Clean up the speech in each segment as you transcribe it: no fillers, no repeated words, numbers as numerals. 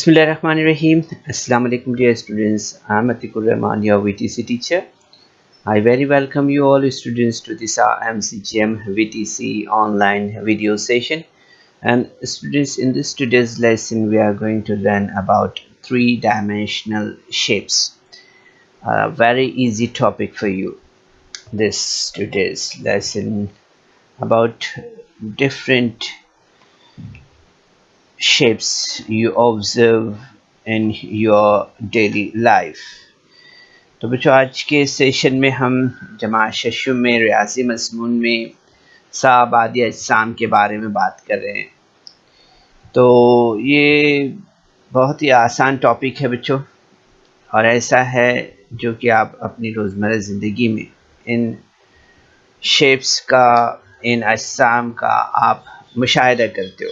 Bismillahirrahmanirrahim. Assalamu alaikum dear students. I am Atikur Rahman, your VTC teacher. I very welcome you all students to this MCGM VTC online video session. And students, in this today's lesson we are going to learn about three-dimensional shapes. A very easy topic for you. This today's lesson about different shapes you observe in your daily life. तो बच्चों, आज के session में हम जमा शशुम में रियाजी मज़मून में साबादी अजसाम के बारे में बात कर रहे हैं। तो ये बहुत ही आसान टॉपिक है बच्चों, और ऐसा है जो कि आप अपनी रोज़मर्रा ज़िंदगी में इन शेप्स का, इन अजसाम का आप मुशाहिदा करते हो।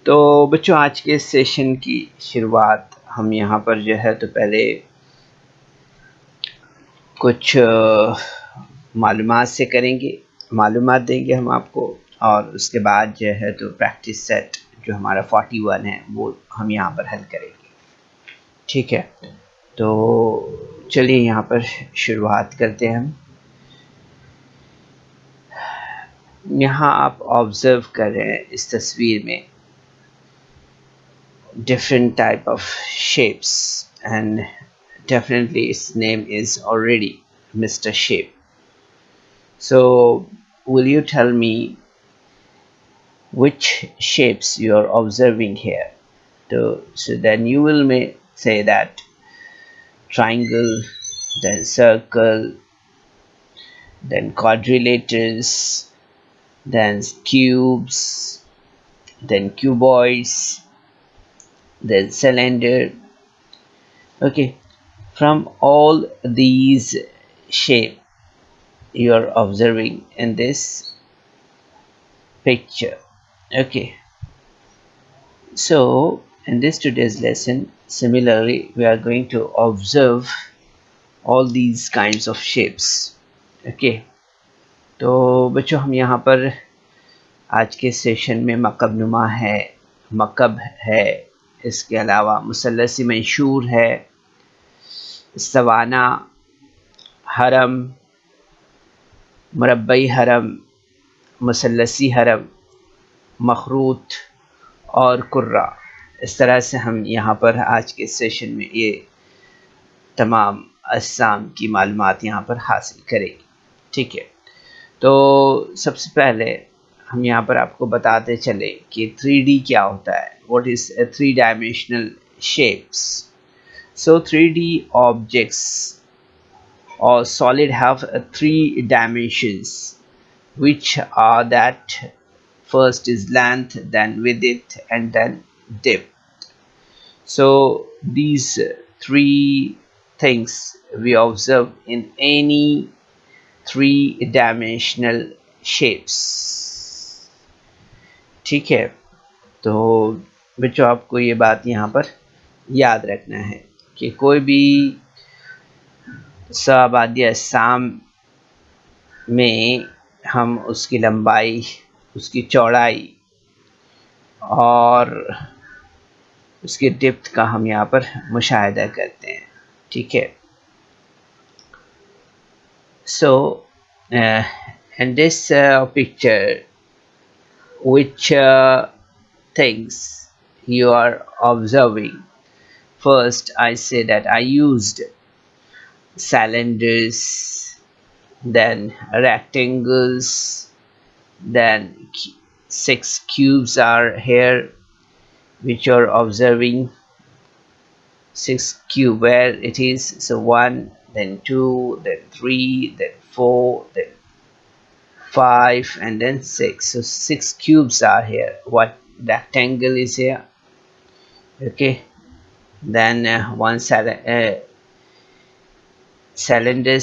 तो बच्चों, आज के सेशन की शुरुआत हम यहाँ पर जो है तो पहले कुछ मालूमात से करेंगे, मालूमात देंगे हम आपको, और उसके बाद जो है तो प्रैक्टिस सेट जो हमारा 41 है वो हम यहाँ पर हल करेंगे। ठीक है, तो चलिए यहाँ पर शुरुआत करते हैं हम। यहाँ आप ऑब्ज़र्व कर रहे हैं इस तस्वीर में different type of shapes, and definitely its name is already Mr. Shape. So will you tell me which shapes you are observing here? So then you will say that triangle, then circle, then quadrilaters, then cubes, then cuboids, then cylinder. Okay, from all these shape you are observing in this picture. Okay, so in this today's lesson, similarly we are going to observe all these kinds of shapes. Okay, तो बच्चों, हम यहाँ पर आज के session में मकब नुमा है, मकब है, इसके अलावा मुसल्लसी मंशूर है, सवाना, हरम, मुरब्बई हरम, मुसल्लसी हरम, मखरूत और कुर्रा। इस तरह से हम यहाँ पर आज के सेशन में ये तमाम अजसाम की मालूमात यहाँ पर हासिल करेंगे। ठीक है, तो सबसे पहले हम यहाँ पर आपको बताते चले कि 3D क्या होता है। What is a three-dimensional shapes? So 3D objects or solid have three dimensions, which are that first is length, then width, and then depth. So these three things we observe in any three-dimensional shapes. ठीक है, तो बच्चों आपको ये बात यहाँ पर याद रखना है कि कोई भी साबादी अजसाम में हम उसकी लंबाई, उसकी चौड़ाई और उसके डेप्थ का हम यहाँ पर मुशाहिदा करते हैं। ठीक है, so in this picture, which things you are observing? First, I say that I used cylinders, then rectangles, then 6 cubes are here, which you're observing. 6 cube, where it is, so 1, then 2, then 3, then 4, then 5, and then 6. So 6 cubes are here. What rectangle is here? Okay, then one cylinders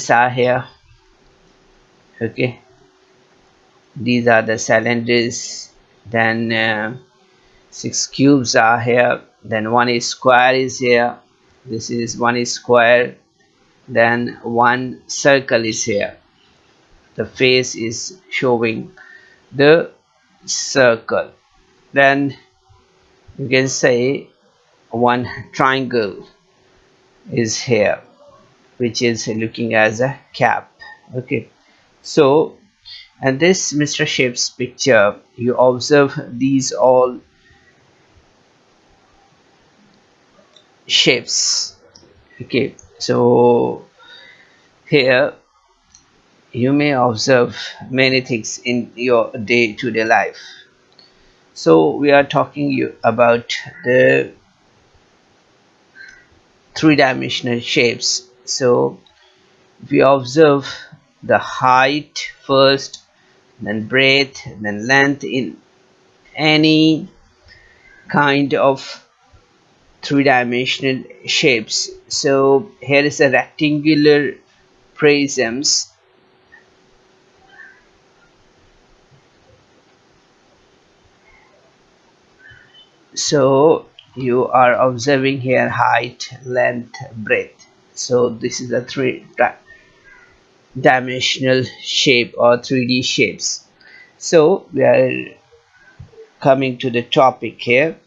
are here. Okay, these are the cylinders. Then 6 cubes are here. Then one is square is here. This is one is square. Then one circle is here. The face is showing the circle. Then you can say one triangle is here, which is looking as a cap. Okay, so and this Mr. Shapes picture, you observe these all shapes. Okay, so here you may observe many things in your day-to-day life. So we are talking you about the three-dimensional shapes. So we observe the height first, then breadth, then length in any kind of three-dimensional shapes. So here is a rectangular prisms. So you are observing here height, length, breadth. So this is a three-dimensional shape or 3D shapes. So we are coming to the topic here.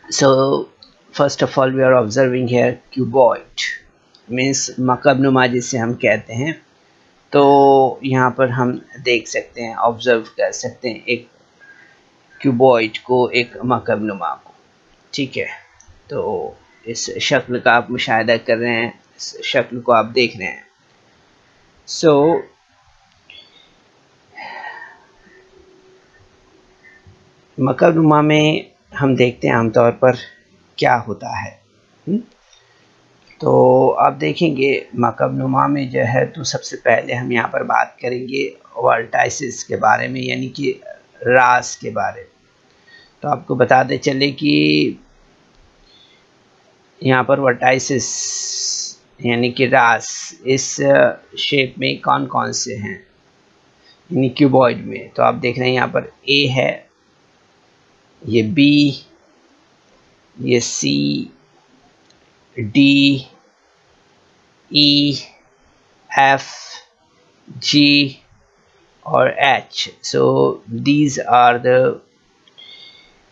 So first of all we are observing here cuboid, means मकबनुमा जिसे हम कहते हैं. तो यहाँ पर हम देख सकते हैं, ऑब्जर्व कर सकते हैं एक क्यूबॉइड को, एक मकबनुमा को. ठीक है, तो इस शक्ल का आप मुशाहिदा कर रहे हैं, इस शक्ल को आप देख रहे हैं. सो मकबनुमा में हम देखते हैं आमतौर पर क्या होता है. तो आप देखेंगे मकबनुमा में जो है, तो सबसे पहले हम यहाँ पर बात करेंगे वर्टाइसिस के बारे में, यानी कि रास के बारे में. तो आपको बताते चले कि यहाँ पर वर्टाइसिस यानी कि रास इस शेप में कौन कौन से हैं, यानी क्यूबॉइड में. तो आप देख रहे हैं यहाँ पर ए है, ये बी, ये सी, डी, ई, एफ, जी और H. So these are the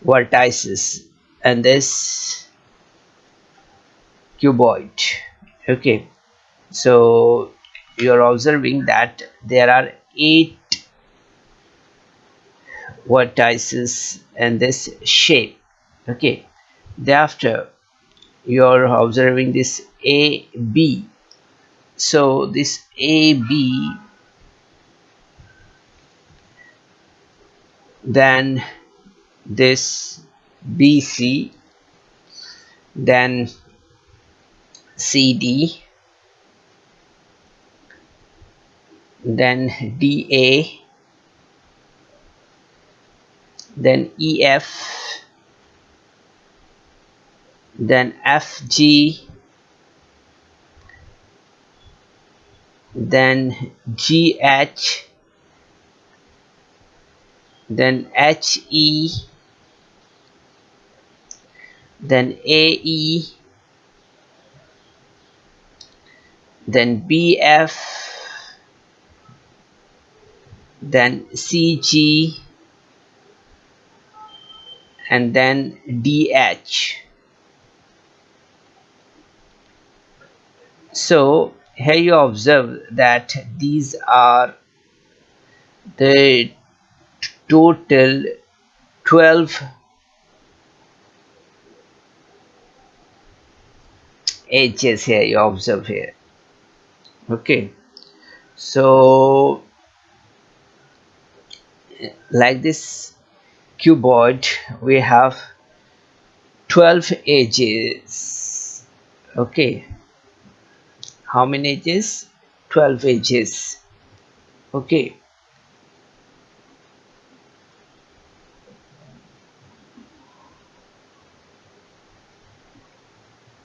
vertices and this cuboid. Okay, so you are observing that there are 8 vertices in this shape. Okay, thereafter you are observing this AB. So this AB, then this BC, then CD, then DA, then EF, then FG, then GH, then HE, then AE, then BF, then CG, and then DH. So here you observe that these are the total 12 edges here you observe here. Okay, so like this cuboid we have 12 edges. Okay, how many edges? 12 edges. Okay,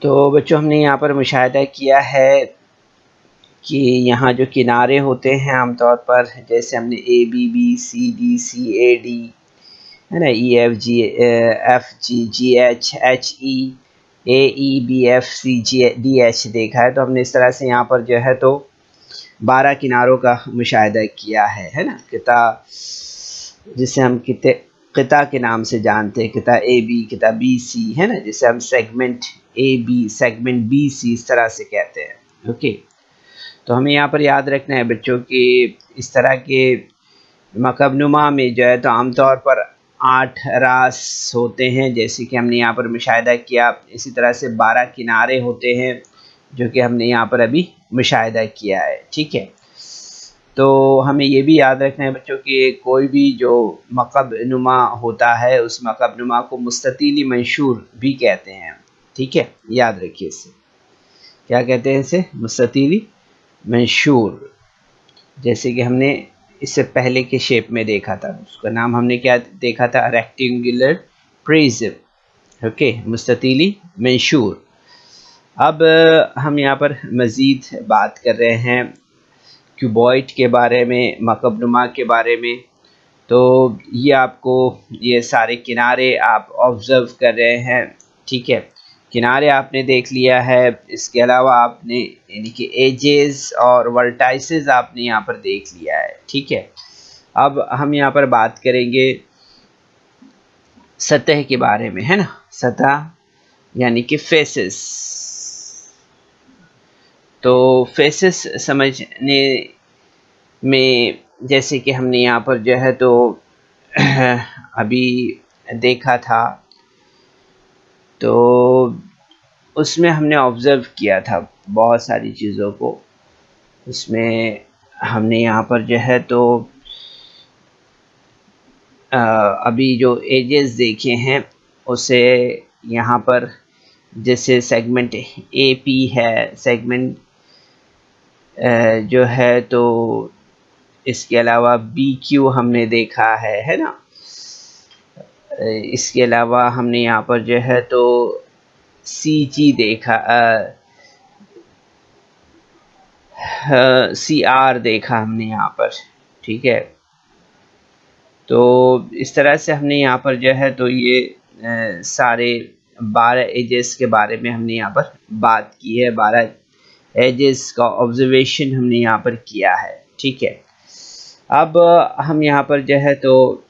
तो बच्चों हमने यहाँ पर मुशाहिदा किया है कि यहाँ जो किनारे होते हैं आमतौर पर, जैसे हमने A B B C D C A D है ना, E F G F G G H H E A E B F C G D H देखा है. तो हमने इस तरह से यहाँ पर जो है तो 12 किनारों का मुशाहिदा किया है ना, किता जिसे हम कहते क़िता के नाम से जानते हैं, क़िता ए बी, क़िता बी सी, है ना, जिसे हम segment A B, segment B C इस तरह से कहते हैं। ओके, तो हमें यहाँ पर याद रखना है बच्चों कि इस तरह के मकबनुमा में जो है तो आमतौर पर 8 रास होते हैं, जैसे कि हमने यहाँ पर मुशाहिदा किया। इसी तरह से 12 किनारे होते हैं, जो कि हमने यहाँ पर अभी मुशाहिदा किया है। ठीक है, तो हमें ये भी याद रखना है बच्चों कि कोई भी जो मकबनुमा होता है उस मकबनुमा को मुस्ततीली मंशूर भी कहते हैं। ठीक है, याद रखिए इसे, क्या कहते हैं इसे? मुस्ततीली मंशूर। जैसे कि हमने इससे पहले के शेप में देखा था, उसका नाम हमने क्या देखा था? Rectangular prism. ओके, मुस्ततीली मंशूर। अब हम यहाँ पर मज़ीद बात कर रहे हैं क्यूबॉइड के बारे में, मकबनुमा के बारे में। तो ये आपको ये सारे किनारे आप ऑब्ज़र्व कर रहे हैं। ठीक है, किनारे आपने देख लिया है, इसके अलावा आपने यानी कि एजेस और वर्टाइसेस आपने यहाँ पर देख लिया है। ठीक है, अब हम यहाँ पर बात करेंगे सतह के बारे में, है ना। सतह यानी कि फेसेस। तो फेसेस समझने में जैसे कि हमने यहाँ पर जो है तो अभी देखा था, तो उसमें हमने ऑब्ज़र्व किया था बहुत सारी चीज़ों को। उसमें हमने यहाँ पर जो है तो अभी जो एजेस देखे हैं उसे यहाँ पर जैसे सेगमेंट ए पी है, सेगमेंट जो है तो इसके अलावा बी क्यू हमने देखा है ना। इसके अलावा हमने यहाँ पर जो है तो सी जी देखा, सी आर देखा हमने यहाँ पर। ठीक है, तो इस तरह से हमने यहाँ पर जो है तो ये सारे 12 एजेस के बारे में हमने यहाँ पर बात की है। 12 एजेस का ऑब्जर्वेशन हमने यहाँ पर किया है। ठीक है, अब हम यहाँ पर जो है तो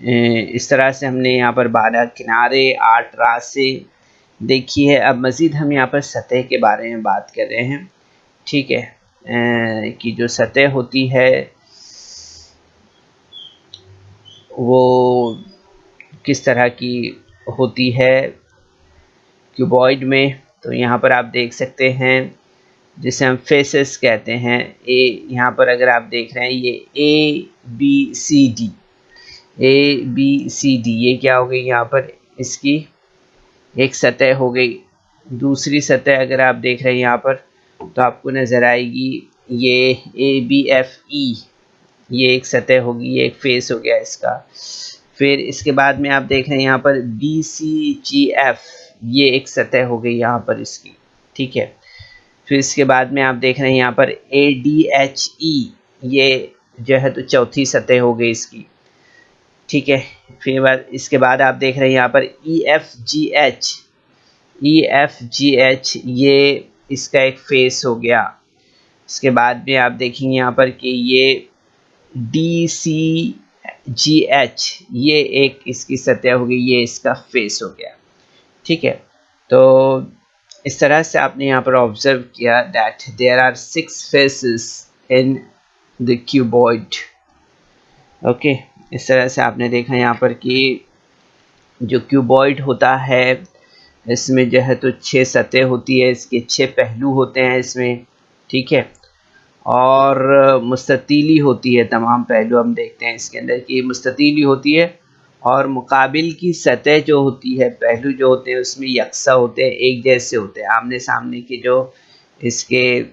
इस तरह से हमने यहाँ पर 12 किनारे, 8 रास्ते देखी है। अब मज़ीद हम यहाँ पर सतह के बारे में बात कर रहे हैं। ठीक है, कि जो सतह होती है वो किस तरह की होती है क्यूबॉइड में। तो यहाँ पर आप देख सकते हैं जिसे हम फेसेस कहते हैं। यहाँ पर अगर आप देख रहे हैं ये A B C D, A B C D, ये क्या हो गई? यहाँ पर इसकी एक सतह हो गई। दूसरी सतह अगर आप देख रहे हैं यहाँ पर तो आपको नज़र आएगी ये ए बी एफ ई, ये एक सतह होगी, ये एक फेस हो गया इसका। फिर इसके बाद में आप देख रहे हैं यहाँ पर बी सी जी एफ, ये एक सतह हो गई यहाँ पर इसकी। ठीक है, फिर इसके बाद में आप देख रहे हैं यहाँ पर ए डी एच ई, ये जो है तो चौथी सतह हो गई इसकी। ठीक है, फिर इसके बाद आप देख रहे हैं यहाँ पर ई एफ जी एच, ई एफ जी एच, ये इसका एक फेस हो गया। इसके बाद में आप देखेंगे यहाँ पर कि ये डी सी जी एच, ये एक इसकी सतह हो गई, ये इसका फेस हो गया। ठीक है, तो इस तरह से आपने यहाँ पर ऑब्जर्व किया that there are 6 faces in the cuboid. Okay, इस तरह से आपने देखा यहाँ पर कि जो क्यूबॉइड होता है इसमें जो है तो 6 सतह होती है, इसके 6 पहलू होते हैं इसमें। ठीक है, और मुस्ततीली होती है, तमाम पहलू हम देखते हैं इसके अंदर कि मुस्ततीली होती है। और मुकाबिल की सतह जो होती है, पहलू जो होते हैं उसमें यकसा होते हैं, एक जैसे होते हैं। आमने सामने की जो इसके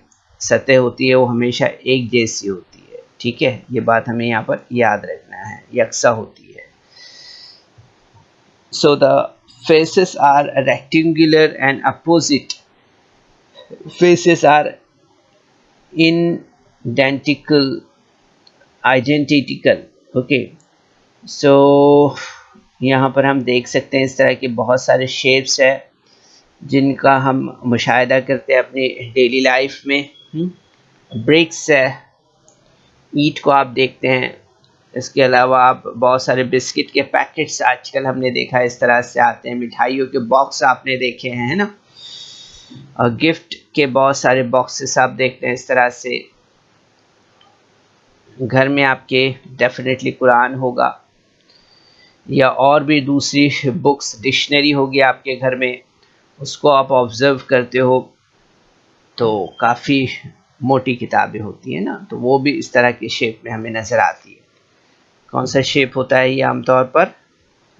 सतह होती है वो हमेशा एक जैसी होती है। ठीक है, ये बात हमें यहाँ पर याद रखना है, यकसा होती है। So the faces are rectangular and opposite faces are identical। Okay, so यहाँ पर हम देख सकते हैं इस तरह के बहुत सारे शेप्स है जिनका हम मुशाहिदा करते हैं अपनी डेली लाइफ में। ब्रिक्स है, ईंट को आप देखते हैं, इसके अलावा आप बहुत सारे बिस्किट के पैकेट्स आजकल हमने देखा इस तरह से आते हैं, मिठाइयों के बॉक्स आपने देखे हैं, है ना, और गिफ्ट के बहुत सारे बॉक्सेस आप देखते हैं इस तरह से। घर में आपके डेफिनेटली कुरान होगा या और भी दूसरी बुक्स, डिक्शनरी होगी आपके घर में, उसको आप ऑब्ज़र्व करते हो तो काफ़ी मोटी किताबें होती हैं ना, तो वो भी इस तरह की शेप में हमें नज़र आती है। कौन सा शेप होता है ये? आमतौर पर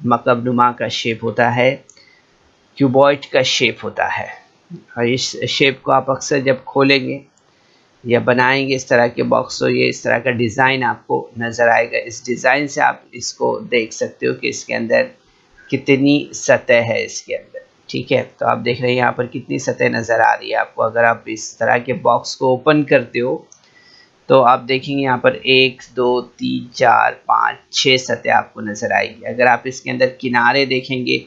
मकब नुमा का शेप होता है, क्यूबॉइड का शेप होता है, और इस शेप को आप अक्सर जब खोलेंगे या बनाएंगे इस तरह के बॉक्स, तो ये इस तरह का डिज़ाइन आपको नज़र आएगा। इस डिज़ाइन से आप इसको देख सकते हो कि इसके अंदर कितनी सतह है इसके अंदर, ठीक है। तो आप देख रहे हैं यहाँ पर कितनी सतह नज़र आ रही है आपको। अगर आप इस तरह के बॉक्स को ओपन करते हो तो आप देखेंगे यहाँ पर 1 2 3 4 5 6 सतह आपको नज़र आएगी। अगर आप इसके अंदर किनारे देखेंगे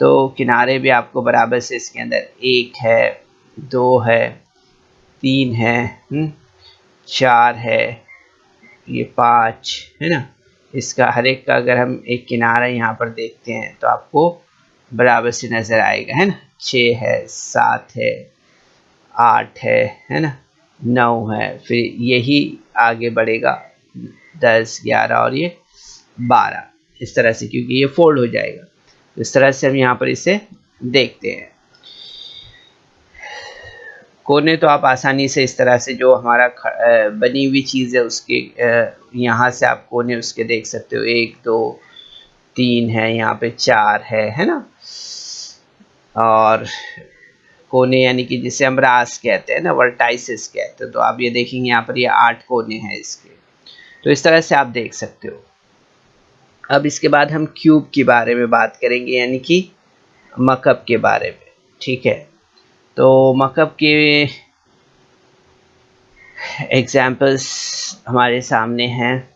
तो किनारे भी आपको बराबर से इसके अंदर 1 है, 2 है, 3 है, 4 है, ये 5 है ना। इसका हर एक का अगर हम एक किनारा यहाँ पर देखते हैं तो आपको बराबर से नज़र आएगा, है ना। 6 है, 7 है, 8 है ना, 9 है, फिर यही आगे बढ़ेगा 10 11 और ये 12 इस तरह से, क्योंकि ये फोल्ड हो जाएगा। तो इस तरह से हम यहाँ पर इसे देखते हैं। कोने तो आप आसानी से इस तरह से जो हमारा बनी हुई चीज़ है उसके यहाँ से आप कोने उसके देख सकते हो। 1 2 3 है, यहाँ पे 4 है ना। और कोने यानी कि जिसे हम रास कहते हैं ना, वर्टाइसिस कहते हैं, तो आप ये देखेंगे यहाँ पर ये 8 कोने हैं इसके। तो इस तरह से आप देख सकते हो। अब इसके बाद हम क्यूब के बारे में बात करेंगे, यानी कि मकब के बारे में, ठीक है। तो मकब के एग्जाम्पल्स हमारे सामने हैं,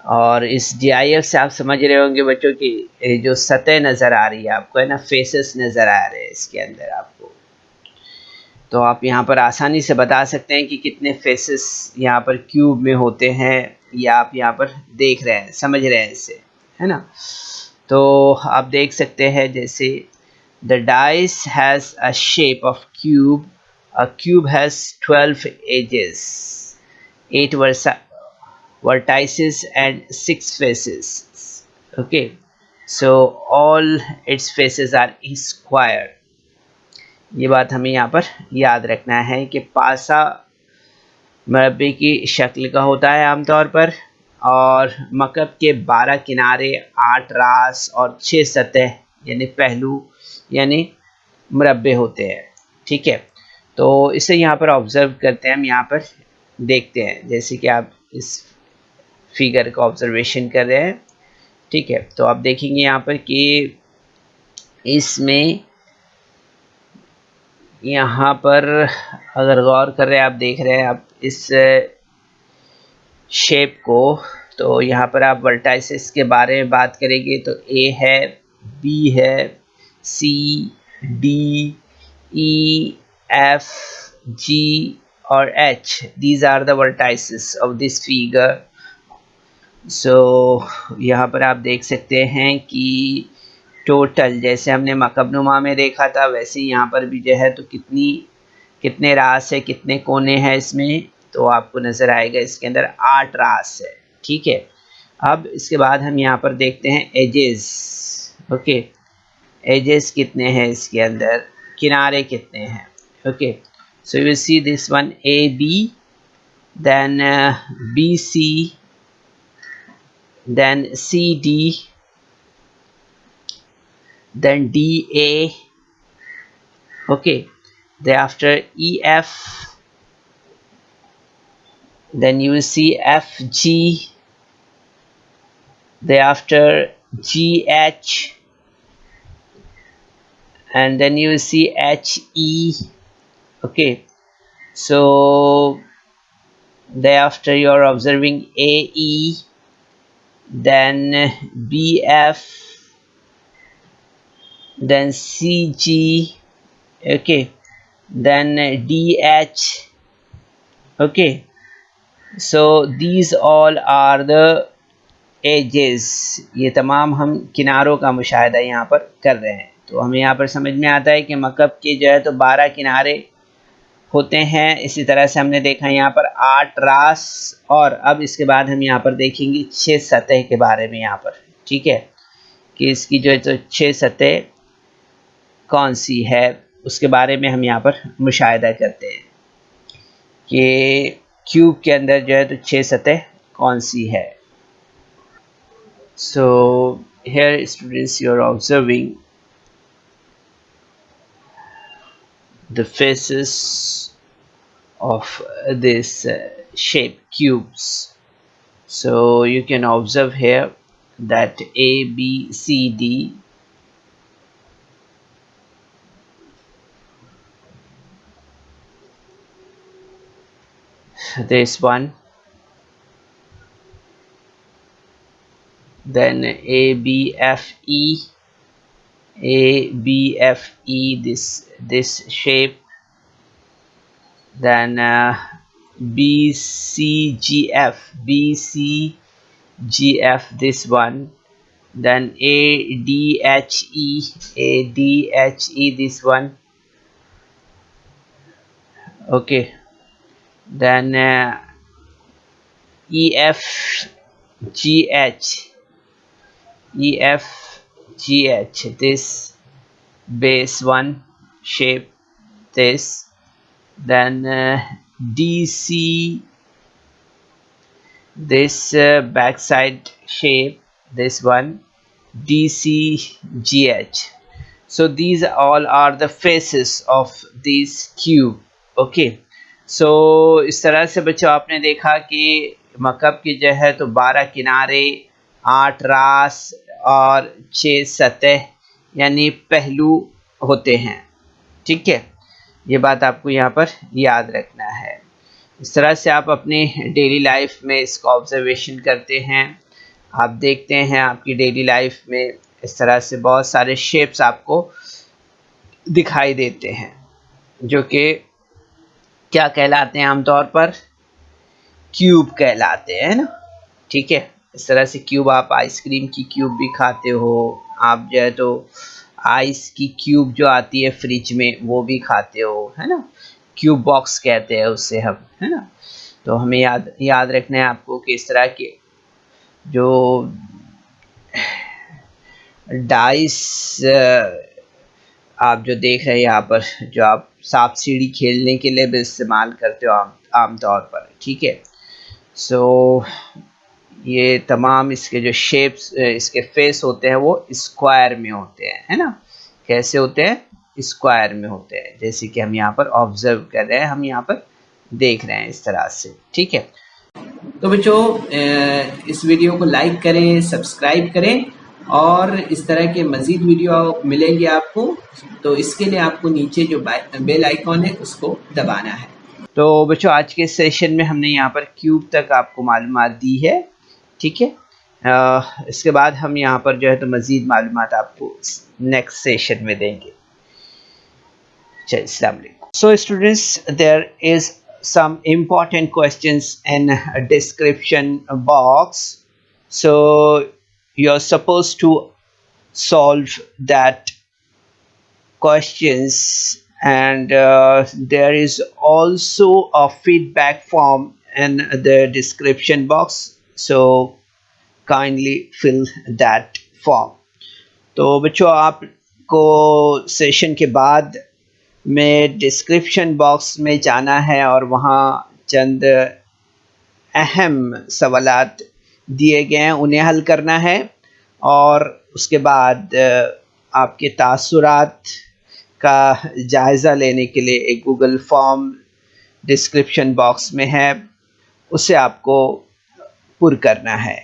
और इस GIF से आप समझ रहे होंगे बच्चों की जो सतह नज़र आ रही है आपको, है ना, फेसेस नज़र आ रहे हैं इसके अंदर आपको। तो आप यहाँ पर आसानी से बता सकते हैं कि कितने फेसेस यहाँ पर क्यूब में होते हैं, या आप यहाँ पर देख रहे हैं, समझ रहे हैं इसे, है ना। तो आप देख सकते हैं जैसे the dice has a shape of cube. A cube has 12 edges, 8 vertices and 6 faces. Okay, so all its faces are square. ये बात हमें यहाँ पर याद रखना है कि पासा मरबे की शक्ल का होता है आमतौर पर, और मकब के 12 किनारे, 8 रास और 6 सतह यानी पहलू यानी मुरब्बे होते हैं, ठीक है। तो इसे यहाँ पर ऑब्ज़र्व करते हैं, हम यहाँ पर देखते हैं, जैसे कि आप इस फिगर का ऑब्जर्वेशन कर रहे हैं, ठीक है। तो आप देखेंगे यहाँ पर कि इसमें यहाँ पर अगर गौर कर रहे हैं, आप देख रहे हैं आप इस शेप को, तो यहाँ पर आप वर्टाइसेस के बारे में बात करेंगे तो A है, B है, C D E F G और H. These are the vertices of this figure. So यहाँ पर आप देख सकते हैं कि टोटल जैसे हमने मकबनुमा में देखा था वैसे ही यहाँ पर भी जो है, तो कितने रास है, कितने कोने हैं इसमें, तो आपको नज़र आएगा इसके अंदर 8 रास है, ठीक है। अब इसके बाद हम यहाँ पर देखते हैं एजेस। ओके, एजेस कितने हैं इसके अंदर, किनारे कितने हैं। Okay, so you will see this one AB, then BC, then CD, then DA, okay, thereafter EF, then you will see FG, thereafter GH, and then you will see HE. Okay, so thereafter you are observing AE, then BF, then CG, okay, then DH, okay, So these all are the edges, ये तमाम हम किनारों का मुशाहिदा यहाँ पर कर रहे हैं। तो हमें यहाँ पर समझ में आता है कि मकब के जो है तो 12 किनारे होते हैं। इसी तरह से हमने देखा यहाँ पर 8 रास, और अब इसके बाद हम यहाँ पर देखेंगे 6 सतह के बारे में यहाँ पर, ठीक है, कि इसकी जो है तो 6 सतह कौन सी है उसके बारे में हम यहाँ पर मुशाहिदा करते हैं कि क्यूब के अंदर जो है तो 6 सतह कौन सी है। So here students, you are observing the faces of this shape cubes. So you can observe here that A, B, C, D, this one, then A, B, F, E, A, B, F, E, this shape, then B, C, G, F, B, C, G, F, this one, then A, D, H, E, A, D, H, E, this one, okay, then E, F, G, H, E, F, G, H, this base one shape, this, then D, C, this backside shape, this one, D, C, G, H. So these all are the faces of this cube. Okay, so इस तरह से बच्चों आपने देखा कि मकब की जो है तो 12 किनारे, 8 रास और 6 सतह यानी पहलू होते हैं, ठीक है। ये बात आपको यहाँ पर याद रखना है। इस तरह से आप अपने डेली लाइफ में इसका ऑब्जर्वेशन करते हैं, आप देखते हैं आपकी डेली लाइफ में इस तरह से बहुत सारे शेप्स आपको दिखाई देते हैं जो कि क्या कहलाते हैं, आमतौर पर क्यूब कहलाते हैं ना, ठीक है। इस तरह से क्यूब, आप आइसक्रीम की क्यूब भी खाते हो, आप जो है तो आइस की क्यूब जो आती है फ्रिज में वो भी खाते हो, है ना, क्यूब बॉक्स कहते हैं उससे हम, है ना। तो हमें याद रखना है आपको कि इस तरह के जो डाइस आप जो देख रहे हैं यहाँ पर, जो आप सांप सीढ़ी खेलने के लिए भी इस्तेमाल करते हो आमतौर पर, ठीक है। सो ये तमाम इसके जो शेप्स, इसके फेस होते हैं वो स्क्वायर में होते हैं, है ना। कैसे होते हैं? स्क्वायर में होते हैं, जैसे कि हम यहाँ पर ऑब्जर्व कर रहे हैं, हम यहाँ पर देख रहे हैं इस तरह से, ठीक है। तो बच्चों इस वीडियो को लाइक करें, सब्सक्राइब करें, और इस तरह के मज़ीद वीडियो मिलेंगे आपको। तो इसके लिए आपको नीचे जो बेल आइकॉन है उसको दबाना है। तो बच्चों आज के सेशन में हमने यहाँ पर क्यूब तक आपको मालूमात दी है, ठीक है। इसके बाद हम यहाँ पर जो है तो मज़ीद मालूमात आपको नेक्स्ट सेशन में देंगे। चलिए, अस्सलाम वालेकुम। So students, there is some important questions in a description box, so you're supposed to solve that questions, and there is also a feedback form in the description box, so kindly fill that form. तो बच्चों आपको session के बाद में description box में जाना है और वहाँ चंद अहम सवालात दिए गए हैं, उन्हें हल करना है, और उसके बाद आपके तासुरात का जायज़ा लेने के लिए एक गूगल फॉर्म डिस्क्रिप्शन बॉक्स में है, उसे आपको पुर करना है।